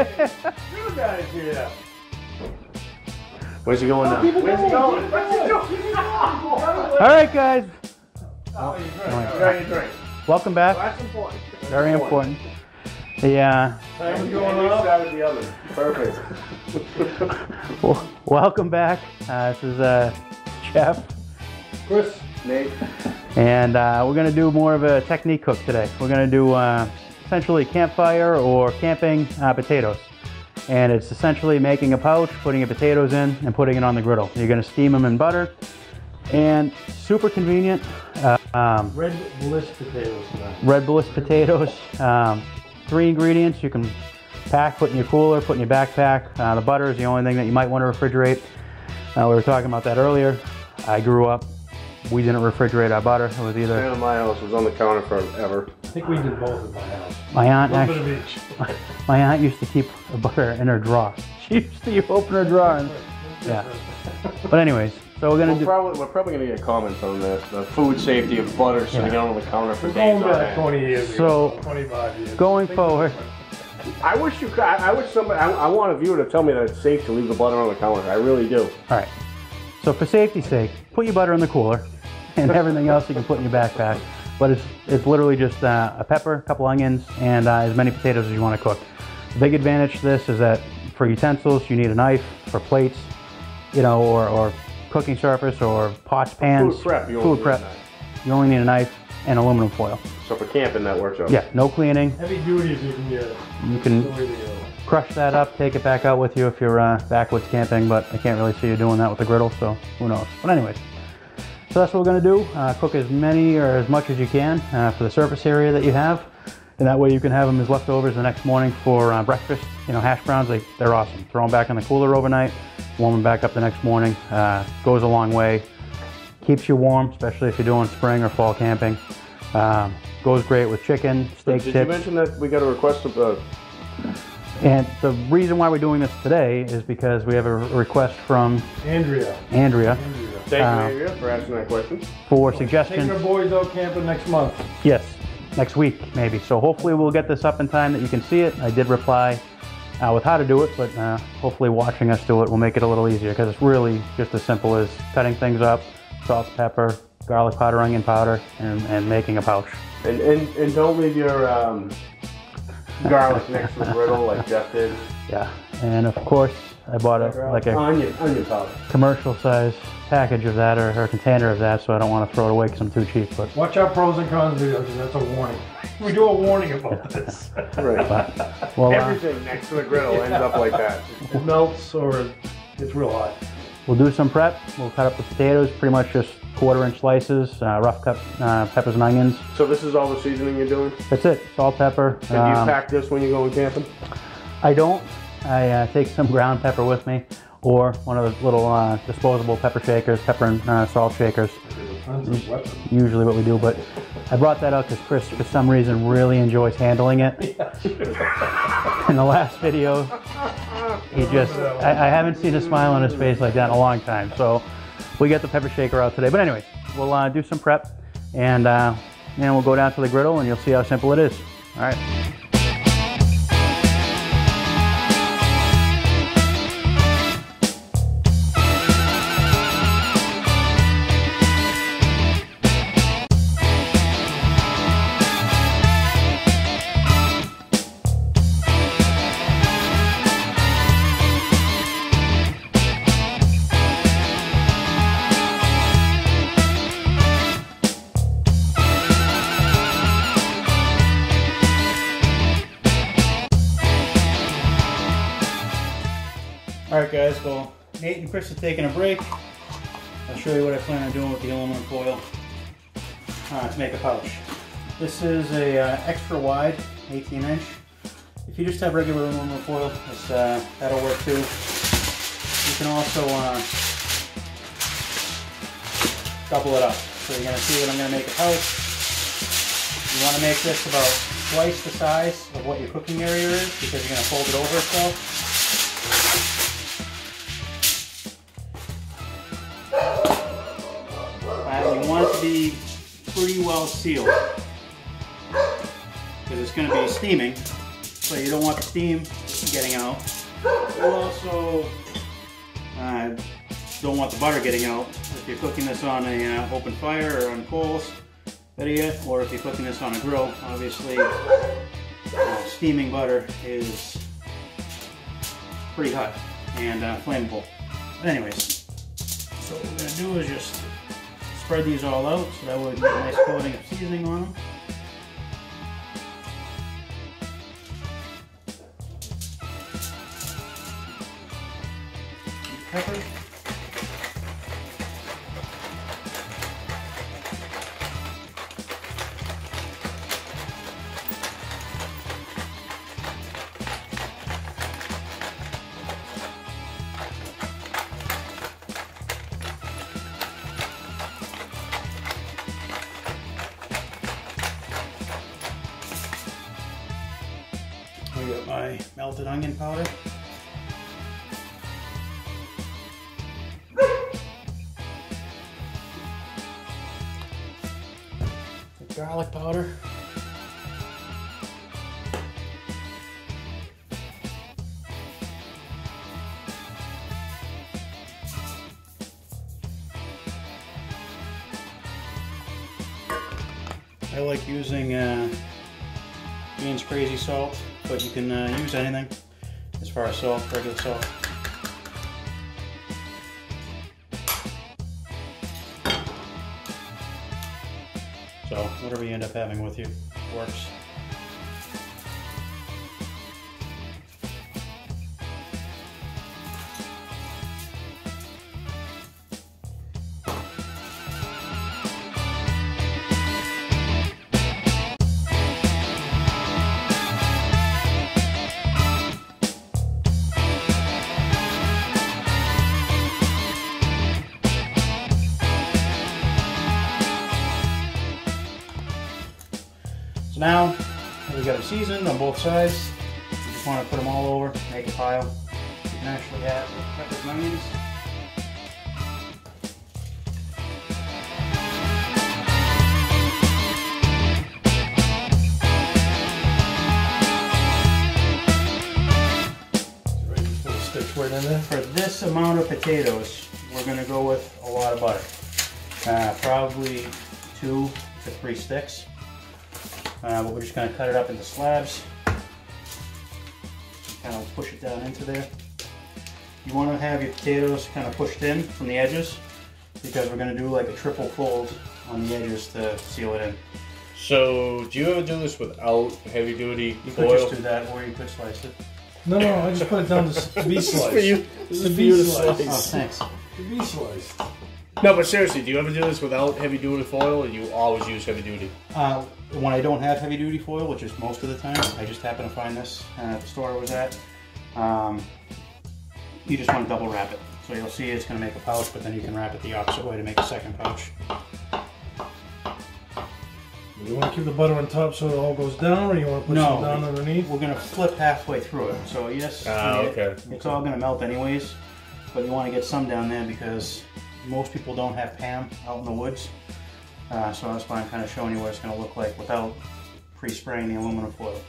You guys here. Where's he going now? Where's he going? All right, guys. Welcome back. Well, that's important. Very important. The Time's going up. The other. Perfect. welcome back. This is Jeff, Chris, Nate. and we're gonna do more of a technique cook today. We're gonna do essentially campfire or camping potatoes. And it's essentially making a pouch, putting your potatoes in, and putting it on the griddle. You're gonna steam them in butter, and super convenient. Red Bliss potatoes. Red Bliss potatoes. 3 ingredients you can pack, put in your cooler, put in your backpack. The butter is the only thing that you might want to refrigerate. We were talking about that earlier. I grew up, we didn't refrigerate our butter. It was either... At my house, it was on the counter forever. I think we did both at my house. My aunt A little actually, bit of each. my aunt used to keep the butter in her drawer. She used to open her drawer and, yeah. But anyways, so we're gonna do... We're probably gonna get comments on that. The food safety of butter sitting out on the counter for days Going on back end. 20 years So, ago, 25 years. Going forward, I wish you could. I wish somebody. I want a viewer to tell me that it's safe to leave the butter on the counter. I really do. all right. So for safety's sake, put your butter in the cooler, and everything else you can put in your backpack. But it's literally just a pepper, a couple onions, and as many potatoes as you want to cook. The big advantage to this is that for utensils, you need a knife. For plates, you know, or cooking surface, or pots, pans, Food prep. You only need a knife and aluminum foil. So for camping, that works out. Yeah, no cleaning. Heavy duty if you can get it. You can crush that up, take it back out with you if you're backwoods camping, but I can't really see you doing that with the griddle, so who knows. But anyways, so that's what we're gonna do. Cook as many or as much as you can for the surface area that you have, and that way you can have them as leftovers the next morning for breakfast. You know, hash browns, they're awesome. Throw them back in the cooler overnight, warm them back up the next morning. Goes a long way. Keeps you warm, especially if you're doing spring or fall camping. Goes great with chicken, steak tips. Did you mention that we got a request of And the reason why we're doing this today is because we have a request from Andrea. Thank you, Andrea, for asking that question. For Taking suggestions. our boys out camping next month. Yes, next week maybe. So hopefully we'll get this up in time that you can see it. I did reply with how to do it, but hopefully watching us do it will make it a little easier, because it's really just as simple as cutting things up, salt, pepper, garlic powder, onion powder, and making a pouch. And don't leave your garlic next to the griddle like Jeff did. Yeah, and of course I bought like a onion powder. commercial size package of that, or a container of that, so I don't want to throw it away because I'm too cheap. But Watch our pros and cons video, because that's a warning. We do a warning about this. Right. well, Everything next to the griddle ends up like that. It melts or it's real hot. we'll do some prep. We'll cut up the potatoes, pretty much just 1/4 inch slices, rough cut peppers and onions. So this is all the seasoning you're doing? That's it. Salt, pepper. And do you pack this when you're going camping? I don't. I take some ground pepper with me, or one of those little disposable pepper shakers, pepper and salt shakers. Usually what we do, but I brought that out because Chris, for some reason, really enjoys handling it. In the last video, he just, I haven't seen a smile on his face like that in a long time. So we got the pepper shaker out today. But anyways, we'll do some prep, and we'll go down to the griddle, and you'll see how simple it is. All right. Alright guys, well, Nate and Chris are taking a break. I'll show you what I plan on doing with the aluminum foil to make a pouch. This is a extra wide 18 inch. If you just have regular aluminum foil, that'll work too. You can also double it up. So you're going to see that I'm going to make a pouch. You want to make this about twice the size of what your cooking area is, because you're going to fold it over itself. You want it to be pretty well sealed, because it's going to be steaming, so you don't want the steam getting out. You also don't want the butter getting out. If you're cooking this on an open fire or on coals, better yet, or if you're cooking this on a grill, obviously steaming butter is pretty hot and flammable. But anyways, so what we're going to do is just spread these all out so that way we get a nice coating of seasoning on them. Pepper. I got my melted onion powder. Garlic powder. I like using Jane's Crazy salt, but you can use anything as far as salt, regular salt. So whatever you end up having with you works. So now we got them seasoned on both sides. You just want to put them all over, make a pile. You can actually add the peppers and onions. Right in there. For this amount of potatoes, we're going to go with a lot of butter. Probably 2 to 3 sticks. But we're just going to cut it up into slabs. Kind of push it down into there. You want to have your potatoes kind of pushed in from the edges because we're going to do like a triple fold on the edges to seal it in. So, do you ever do this without heavy duty You foil? could just do that, or you could slice it. No, I just put it down to be sliced. This is for you to slice. Oh, thanks. To be sliced. No, but seriously, do you ever do this without heavy duty foil, or do you always use heavy duty? When I don't have heavy duty foil, which is most of the time, I just happen to find this at the store I was at. You just want to double wrap it. So you'll see it's going to make a pouch, but then you can wrap it the opposite way to make a second pouch. You want to keep the butter on top so it all goes down, or you want to put some down underneath? We're going to flip halfway through it. So yes, okay. It's all going to melt anyways, but you want to get some down there because most people don't have Pam out in the woods. So that's why I'm kind of showing you what it's going to look like without pre-spraying the aluminum foil.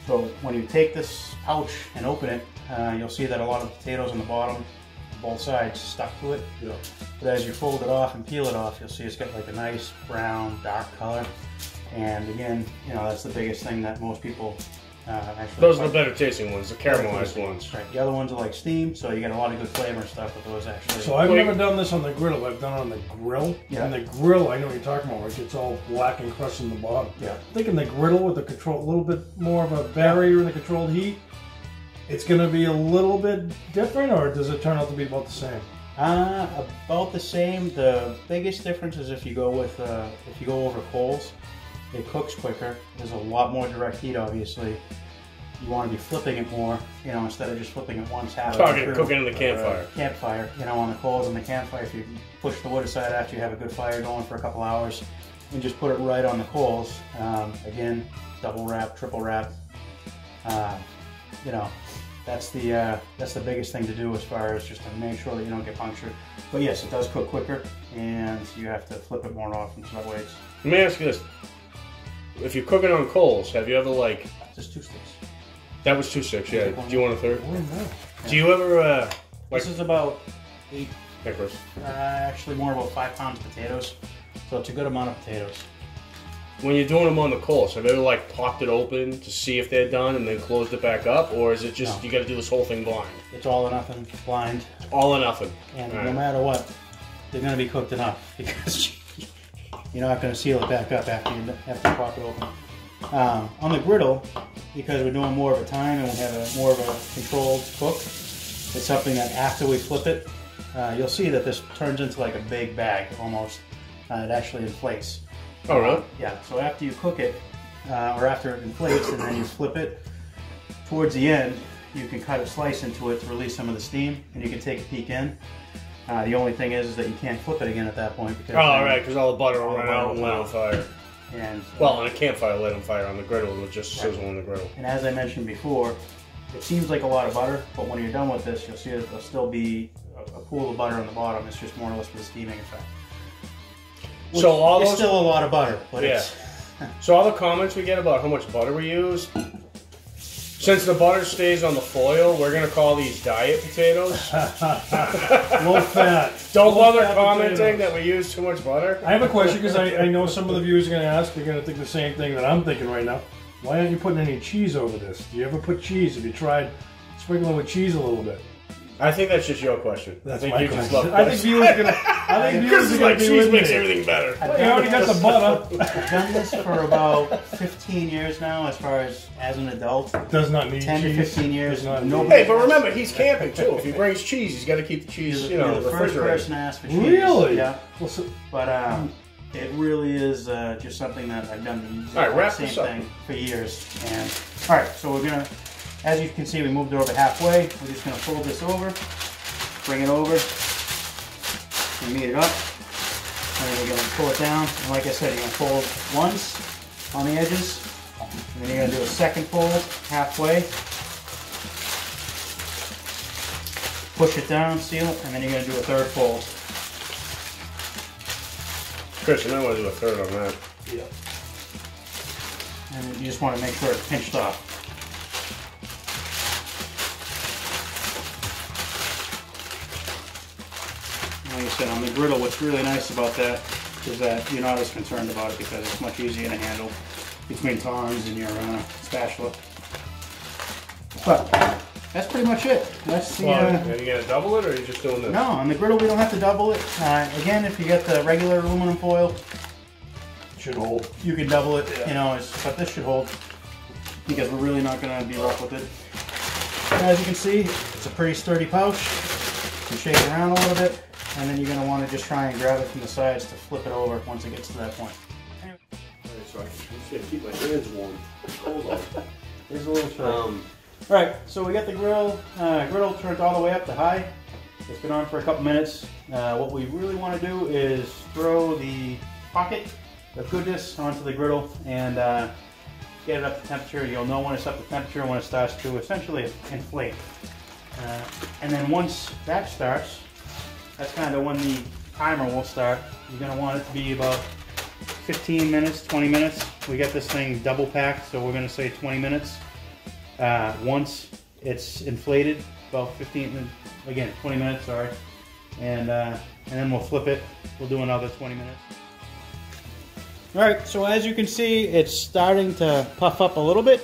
So when you take this pouch and open it, you'll see that a lot of the potatoes on the bottom, both sides, stuck to it. Yeah. But as you fold it off and peel it off, you'll see it's got like a nice brown, dark color. And again, you know, that's the biggest thing that most people actually... Those are the better tasting ones, the caramelized ones. Right. The other ones are like steamed, so you get a lot of good flavor and stuff with those actually. So I've never done this on the griddle. I've done it on the grill. Yeah. And the grill, I know what you're talking about, like it's all black and crusted in the bottom. Yeah. I think in the griddle with the control, a little bit more of a barrier in the controlled heat, it's going to be a little bit different, or does it turn out to be about the same? About the same. The biggest difference is if you go with if you go over coals, it cooks quicker. There's a lot more direct heat, obviously. You want to be flipping it more, you know, instead of just flipping it once. Cooking in the campfire. Campfire, you know, on the coals and the campfire. If you push the wood aside after you have a good fire going for a couple hours, and just put it right on the coals. Again, double wrap, triple wrap. You know, that's the biggest thing to do as far as just to make sure that you don't get punctured. But yes, it does cook quicker, and you have to flip it more often, so that way it's... Let me ask you this. If you're cooking on coals, have you ever like... Just 2 sticks. That was 2.6, yeah. Do you want a third? Oh, no. Do you ever, This is about 8, Chris? actually more about 5 pounds of potatoes. So it's a good amount of potatoes. When you're doing them on the coals, have you ever like popped it open to see if they're done and then closed it back up, or is it just you got to do this whole thing blind? It's all or nothing, blind. All or nothing. And no matter what, they're going to be cooked enough because you're not going to seal it back up after you pop it open. On the griddle, because we're doing more of a time and we have more of a controlled cook, it's something that after we flip it, you'll see that this turns into like a big bag almost. It actually inflates. Oh, really? Yeah, so after you cook it, or after it inflates and then you flip it, towards the end, you can cut a slice into it to release some of the steam, and you can take a peek in. The only thing is that you can't flip it again at that point. Because right, because all the butter will run out and light on fire. And, well, on a campfire lit on fire. On the griddle, it'll just sizzle on the griddle. And as I mentioned before, it seems like a lot of butter, but when you're done with this, you'll see that there'll still be a pool of butter on the bottom. It's just more or less for the steaming effect. Which so all it's those, still a lot of butter, but it's... So all the comments we get about how much butter we use, since the butter stays on the foil, we're going to call these diet potatoes. Low fat. Don't bother commenting that we use too much butter. I have a question because I know some of the viewers are going to ask. They're going to think the same thing that I'm thinking right now. Why aren't you putting any cheese over this? Do you ever put cheese? Have you tried sprinkling with cheese a little bit? I think that's just your question. That's I think my you question. just love I think viewers are going to... I think viewers are going to be cheese with makes me. everything better. Well, you already got the butter. I've done this for about 15 years now, as far as an adult. Does not need 10 cheese. to 15 years. Hey, but remember, he's camping too. If he brings cheese, he's got to keep the cheese, You're the first person to ask for cheese. Really? Yeah. Well, so, But it really is just something that I've done wrap the this same up. thing for years. And all right, so we're gonna, as you can see, we moved it over halfway. We're just gonna fold this over, bring it over, and meet it up. And then we're gonna pull it down. And like I said, you're gonna fold once on the edges, and then you're gonna do a second fold halfway. Push it down, seal it, and then you're gonna do a third fold. Chris, you might want to do a third on that. yeah. And you just want to make sure it's pinched off. Like I said, on the griddle, what's really nice about that is that you're not as concerned about it because it's much easier to handle between tongs and your spatula. But that's pretty much it. That's the. Are you gonna double it, or are you just doing this? No, on the griddle we don't have to double it. Again, if you get the regular aluminum foil, Should hold. you can double it. You know, but this should hold because we're really not going to be rough with it. And as you can see, it's a pretty sturdy pouch. You can shake it around a little bit, and then you're going to want to just try and grab it from the sides to flip it over once it gets to that point. So I can keep my hands warm. It's cold out. Here's a little tray. Alright, so we got the griddle turned all the way up to high. It's been on for a couple minutes. What we really want to do is throw the pocket of goodness onto the griddle and get it up to temperature. You'll know when it's up to temperature when it starts to essentially inflate. And then once that starts, that's kind of when the timer will start. You're going to want it to be about 15 minutes, 20 minutes. We got this thing double packed, so we're going to say 20 minutes. Once it's inflated, about 20 minutes, sorry. And then we'll flip it. We'll do another 20 minutes. Alright, so as you can see, it's starting to puff up a little bit.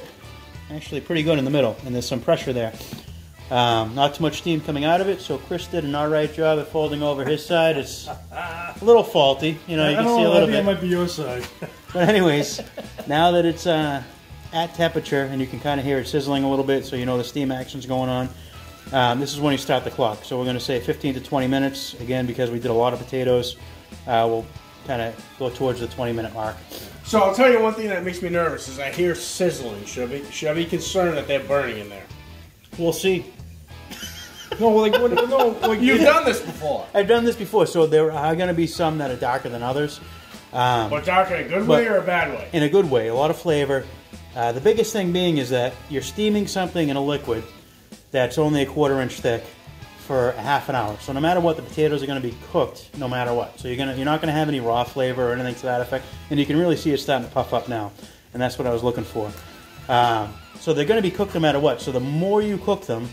Actually pretty good in the middle, and there's some pressure there. Not too much steam coming out of it, so Chris did an alright job at folding over his side. It's a little faulty, you know, you can see a little bit. It might be your side. But anyways, now that it's at temperature, and you can kind of hear it sizzling a little bit, so you know the steam action's going on. This is when you start the clock. So we're going to say 15 to 20 minutes. Again, because we did a lot of potatoes, we'll kind of go towards the 20-minute mark. So I'll tell you one thing that makes me nervous is I hear sizzling. Should I be concerned that they're burning in there? We'll see. No, like You've done this before. I've done this before, so there are going to be some that are darker than others. But dark in a good way or a bad way? In a good way, a lot of flavor. The biggest thing being is that you're steaming something in a liquid that's only a 1/4 inch thick for a half an hour. So no matter what, the potatoes are going to be cooked no matter what. So you're not going to have any raw flavor or anything to that effect. And you can really see it starting to puff up now. And that's what I was looking for. So they're going to be cooked no matter what. So the more you cook them,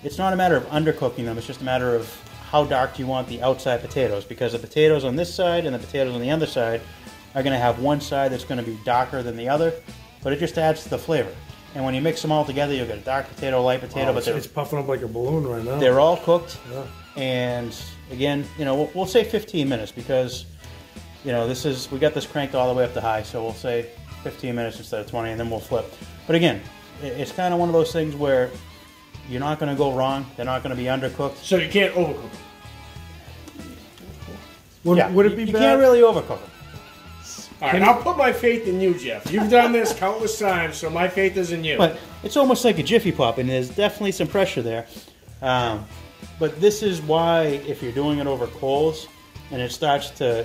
it's not a matter of undercooking them. It's just a matter of how dark you want the outside potatoes, because the potatoes on this side and the potatoes on the other side are going to have one side that's going to be darker than the other, but it just adds to the flavor. And when you mix them all together, you'll get a dark potato, light potato. But it's puffing up like a balloon right now. They're all cooked. Yeah. And again, you know, we'll say 15 minutes because, you know, we got this cranked all the way up to high, so we'll say 15 minutes instead of 20, and then we'll flip. But again, it's kind of one of those things where you're not going to go wrong. They're not going to be undercooked. So you can't overcook them. Would it be bad? You can't really overcook them. All right, I'll put my faith in you, Jeff. You've done this countless times, so my faith is in you. But it's almost like a Jiffy Pop, and there's definitely some pressure there. But this is why, if you're doing it over coals, and it starts to,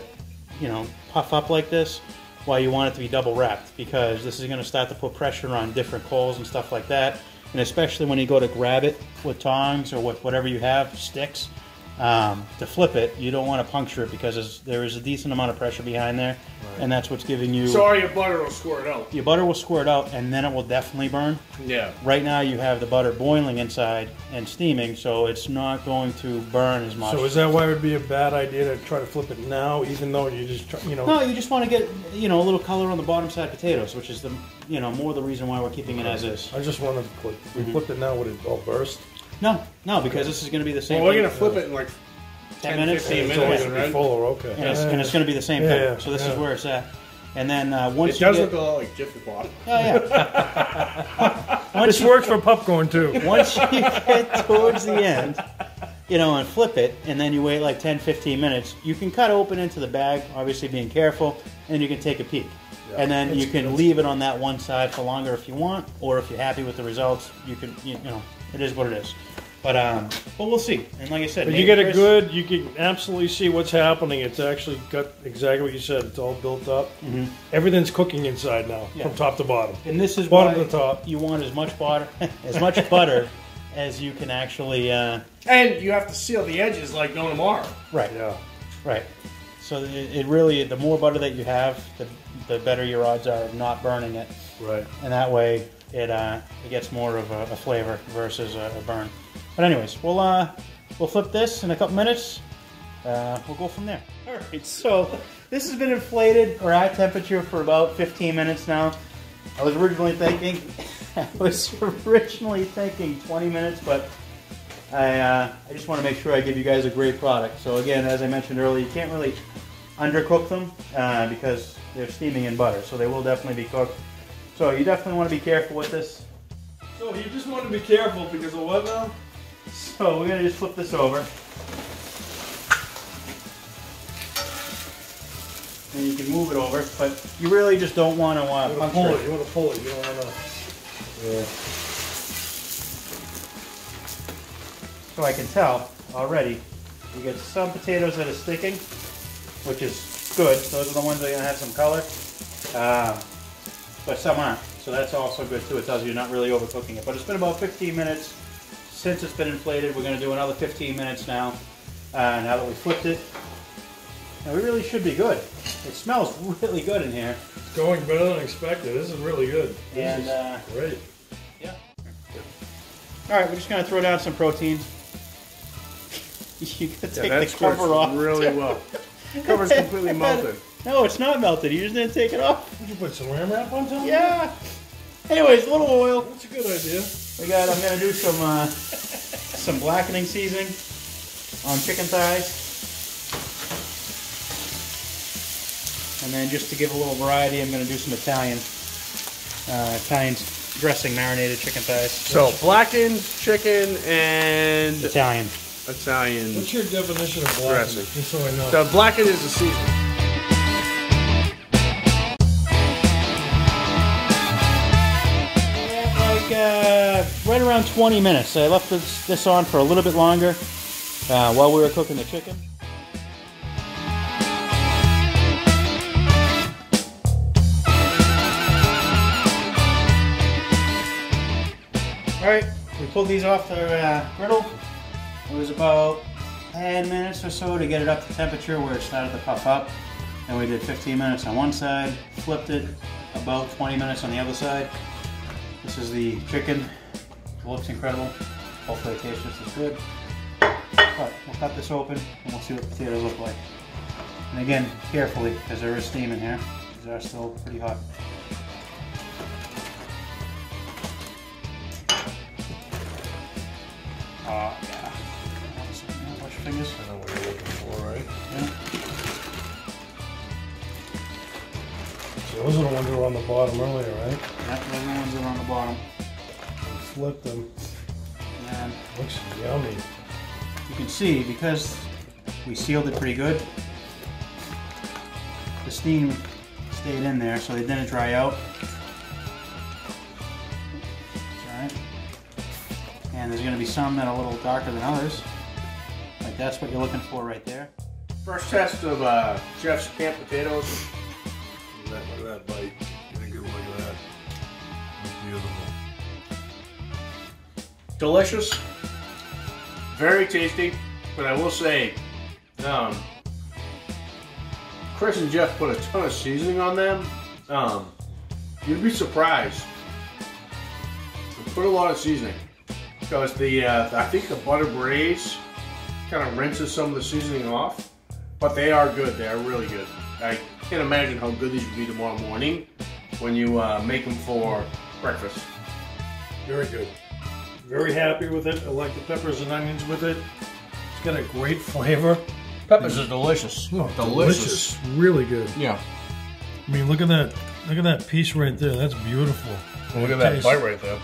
you know, puff up like this, why you want it to be double wrapped, because this is going to start to put pressure on different coals and stuff like that. And especially when you go to grab it with tongs or with whatever you have, sticks, to flip it, you don't want to puncture it because there is a decent amount of pressure behind there, right. And that's what's giving you... So your butter will squirt out. Your butter will squirt out, and then it will definitely burn. Yeah. Right now you have the butter boiling inside and steaming, so it's not going to burn as much. So is that why it would be a bad idea to try to flip it now, even though you just, you know... No, you just want to get, you know, a little color on the bottom side potatoes, which is the, you know, more the reason why we're keeping it as is. I just wanted to click. If we flipped it now, would it all burst? No, because this is going to be the same. Well, we're going to flip it in like 10 minutes, 15 It's minutes, only going to be fuller, okay. and it's going to be the same thing. So this is where it's at. And then once it does look a lot like Jiffy Pop. Oh yeah. This works for popcorn too. Once you get towards the end, you know, and flip it, and then you wait like 10-15 minutes, you can cut open into the bag, obviously being careful, and you can take a peek. Yeah, and then you can leave it on that one side for longer if you want, or if you're happy with the results, you can, you know, it is what it is. But we'll see. And like I said, but you get a good, you can absolutely see what's happening. It's actually got exactly what you said. It's all built up. Mm-hmm. Everything's cooking inside now, from top to bottom. And this is bottom to top. You want as much butter, butter as you can actually. And you have to seal the edges like no tomorrow. Right. Yeah. Right. So it really, the more butter that you have, the better your odds are of not burning it. Right. And that way, it gets more of a flavor versus a burn. But anyways, we'll flip this in a couple minutes. We'll go from there. All right. So this has been inflated or at temperature for about 15 minutes now. I was originally thinking 20 minutes, but I just want to make sure I give you guys a great product. So again, as I mentioned earlier, you can't really undercook them because they're steaming in butter, so they will definitely be cooked. So you definitely want to be careful with this. So you just want to be careful because of what now? So we're going to just flip this over. And you can move it over, but you really just don't want to pull it. You want to pull it. You don't want to... Yeah. So I can tell already you get some potatoes that are sticking, which is good. Those are the ones that are going to have some color. But some aren't. So that's also good too. It tells you you're not really overcooking it. But it's been about 15 minutes since it's been inflated. We're going to do another 15 minutes now. Now that we flipped it. Now we really should be good. It smells really good in here. It's going better than expected. This is really good. And great. Yeah. All right, we're just going to throw down some protein. You can take the cover off. Really well. The cover's completely melted. No, it's not melted. You just didn't take it off. Did you put saran wrap on top? Yeah. Anyways, a little oil. That's a good idea. I'm gonna do some blackening seasoning on chicken thighs. And then just to give a little variety, I'm gonna do some Italian dressing marinated chicken thighs. So blackened chicken and Italian. What's your definition of blackened? Just so I know. So blackened is the seasoning. Right around 20 minutes. I left this on for a little bit longer while we were cooking the chicken. Alright, we pulled these off the griddle. It was about 10 minutes or so to get it up to temperature where it started to puff up. And we did 15 minutes on one side, flipped it, about 20 minutes on the other side. This is the chicken. It looks incredible. Hopefully it tastes just as good. But we'll cut this open and we'll see what the potatoes look like. And again, carefully, because there is steam in here. These are still pretty hot. Yeah. Wash your fingers. I know what you're looking for, right? Yeah. So those are the ones that were on the bottom earlier, right? Yeah, those are the ones that are on the bottom. We flipped them. And Looks yummy. you can see, because we sealed it pretty good, the steam stayed in there, so they didn't dry out. Alright. And there's going to be some that are a little darker than others. Like that's what you're looking for right there. First test of Jeff's camp potatoes. Look at that bite. Get a good look at that. Beautiful. Delicious. Very tasty. But I will say, Chris and Jeff put a ton of seasoning on them. You'd be surprised. They put a lot of seasoning. Because I think the butter braise kind of rinses some of the seasoning off. But they are good. They are really good. I can't imagine how good these would be tomorrow morning when you make them for breakfast. Very good. Very happy with it. I like the peppers and onions with it. It's got a great flavor. Peppers are delicious. Oh, delicious. Really good. Yeah. I mean, look at that. Look at that piece right there. That's beautiful. Well, look at that bite right there.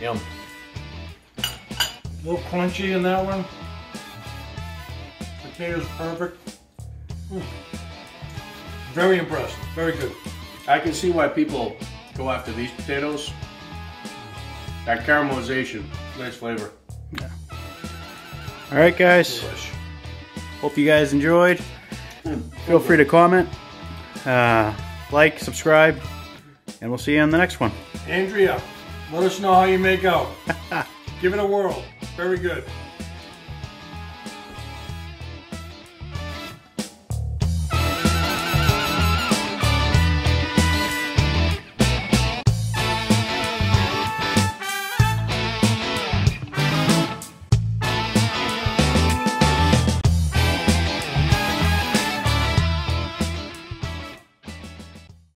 Yum. A little crunchy in that one. Potatoes perfect. Very impressed. Very good. I can see why people go after these potatoes. That caramelization, nice flavor. Yeah. All right, guys. Delish. Hope you guys enjoyed. Feel free to comment, like, subscribe, and we'll see you on the next one. Andrea, let us know how you make out. Give it a whirl. Very good.